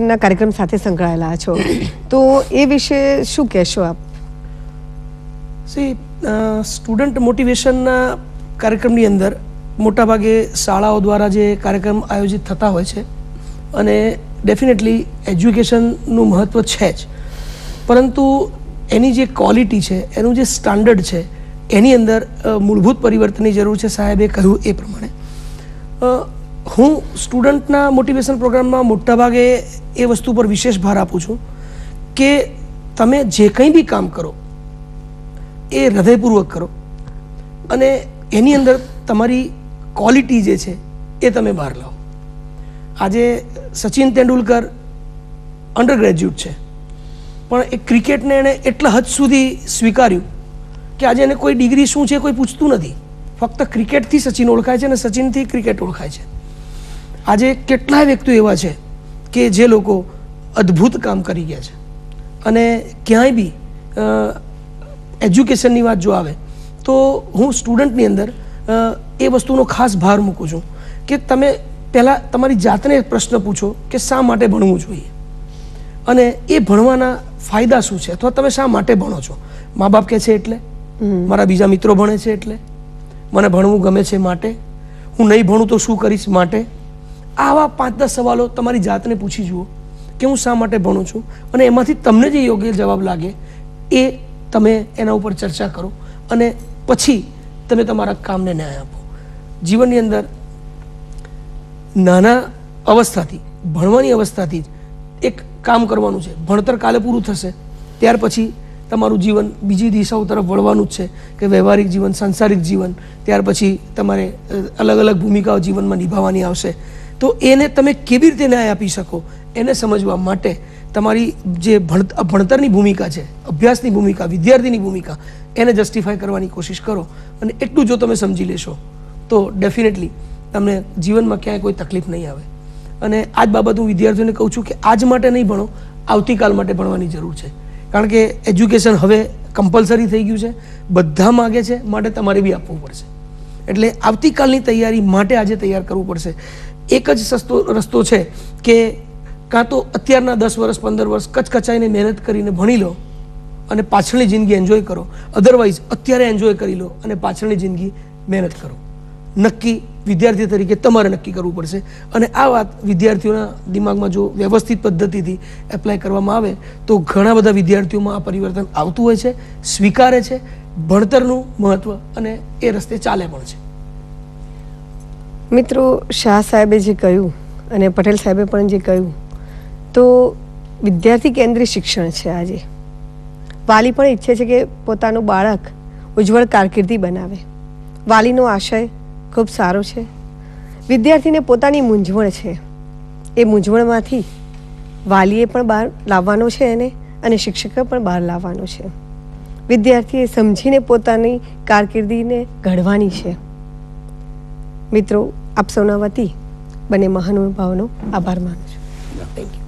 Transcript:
પરિવર્તનના કાર્યક્રમ સાથે સંકળાયેલા છો, તો એ વિશે શું કહેશો આપ? સ્ટુડન્ટ મોટિવેશનના કાર્યક્રમની અંદર મોટાભાગે શાળાઓ દ્વારા જે કાર્યક્રમ આયોજિત થતા હોય છે અને ડેફિનેટલી એજ્યુકેશનનું મહત્ત્વ છે જ, પરંતુ એની જે ક્વોલિટી છે, એનું જે સ્ટાન્ડર્ડ છે, એની અંદર મૂળભૂત પરિવર્તનની જરૂર છે. સાહેબે કહ્યું એ પ્રમાણે હું સ્ટુડન્ટના મોટિવેશન પ્રોગ્રામમાં મોટાભાગે એ વસ્તુ પર વિશેષ ભાર આપું છું કે તમે જે કંઈ બી કામ કરો એ હૃદયપૂર્વક કરો અને એની અંદર તમારી ક્વોલિટી જે છે એ તમે બહાર લાવો. આજે સચિન તેંડુલકર અંડર ગ્રેજ્યુએટ છે, પણ એ ક્રિકેટને એણે એટલા હદ સુધી સ્વીકાર્યું કે આજે એને કોઈ ડિગ્રી શું છે કોઈ પૂછતું નથી. ફક્ત ક્રિકેટથી સચિન ઓળખાય છે અને સચિનથી ક્રિકેટ ઓળખાય છે. આજે કેટલાય વ્યક્તિઓ એવા છે કે જે લોકો અદ્ભુત કામ કરી ગયા છે અને ક્યાંય બી એજ્યુકેશનની વાત જો આવે તો હું સ્ટુડન્ટની અંદર એ વસ્તુનો ખાસ ભાર મૂકું છું કે તમે પહેલાં તમારી જાતને પ્રશ્ન પૂછો કે શા માટે ભણવું જોઈએ અને એ ભણવાના ફાયદા શું છે, અથવા તમે શા માટે ભણો છો. મા બાપ કહે છે એટલે, મારા બીજા મિત્રો ભણે છે એટલે, મને ભણવું ગમે છે માટે, હું નહીં ભણું તો શું કરીશ માટે. આવા 5-10 સવાલો તમારી જાતને પૂછી જુઓ કે હું શા માટે ભણું છું, અને એમાંથી તમને જે યોગ્ય જવાબ લાગે એ તમે એના ઉપર ચર્ચા કરો અને પછી તમે તમારા કામને ન્યાય આપો. જીવનની અંદર નાના અવસ્થાથી, ભણવાની અવસ્થાથી જ એક કામ કરવાનું છે. ભણતર કાલે પૂરું થશે ત્યાર પછી તમારું જીવન બીજી દિશાઓ તરફ વળવાનું જ છે કે વ્યવહારિક જીવન, સાંસારિક જીવન, ત્યાર પછી તમારે અલગ અલગ ભૂમિકાઓ જીવનમાં નિભાવવાની આવશે. તો એને તમે કેવી રીતે ન્યાય આપી શકો એને સમજવા માટે તમારી જે ભણતરની ભૂમિકા છે, અભ્યાસની ભૂમિકા, વિદ્યાર્થીની ભૂમિકા, એને જસ્ટિફાય કરવાની કોશિશ કરો. અને એટલું જો તમે સમજી લેશો તો ડેફિનેટલી તમને જીવનમાં ક્યાંય કોઈ તકલીફ નહીં આવે. અને આ જ બાબત હું વિદ્યાર્થીઓને કહું છું કે આજ માટે નહીં ભણો, આવતીકાલ માટે ભણવાની જરૂર છે. કારણ કે એજ્યુકેશન હવે કમ્પલસરી થઈ ગયું છે, બધા માગે છે, માટે તમારે બી આપવું પડશે. એટલે આવતીકાલની તૈયારી માટે આજે તૈયાર કરવું પડશે. એક જ સસ્તો રસ્તો છે કે કાં તો અત્યારના 10 વર્ષ 15 વર્ષ કચકચાઈને મહેનત કરીને ભણી લો અને પાછળની જિંદગી એન્જોય કરો, અધરવાઇઝ અત્યારે એન્જોય કરી લો અને પાછળની જિંદગી મહેનત કરો. નક્કી વિદ્યાર્થી તરીકે તમારે નક્કી કરવું પડશે. અને આ વાત વિદ્યાર્થીઓના દિમાગમાં જો વ્યવસ્થિત પદ્ધતિથી એપ્લાય કરવામાં આવે તો ઘણા બધા વિદ્યાર્થીઓમાં આ પરિવર્તન આવતું હોય છે, સ્વીકારે છે ભણતરનું મહત્ત્વ અને એ રસ્તે ચાલે પણ છે. મિત્રો, શાહ સાહેબે જે કહ્યું અને પટેલ સાહેબે પણ જે કહ્યું, તો વિદ્યાર્થી કેન્દ્રિત શિક્ષણ છે. આજે વાલી પણ ઈચ્છે છે કે પોતાનું બાળક ઉજ્જવળ કારકિર્દી બનાવે. વાલીનો આશય ખૂબ સારો છે. વિદ્યાર્થીને પોતાની મૂંઝવણ છે, એ મૂંઝવણમાંથી વાલીએ પણ બહાર લાવવાનો છે એને, અને શિક્ષકે પણ બહાર લાવવાનો છે. વિદ્યાર્થીએ સમજીને પોતાની કારકિર્દીને ઘડવાની છે. મિત્રો, આપ સૌના વતી બંને મહાનુભાવોનો આભાર માનું છું. Thank you.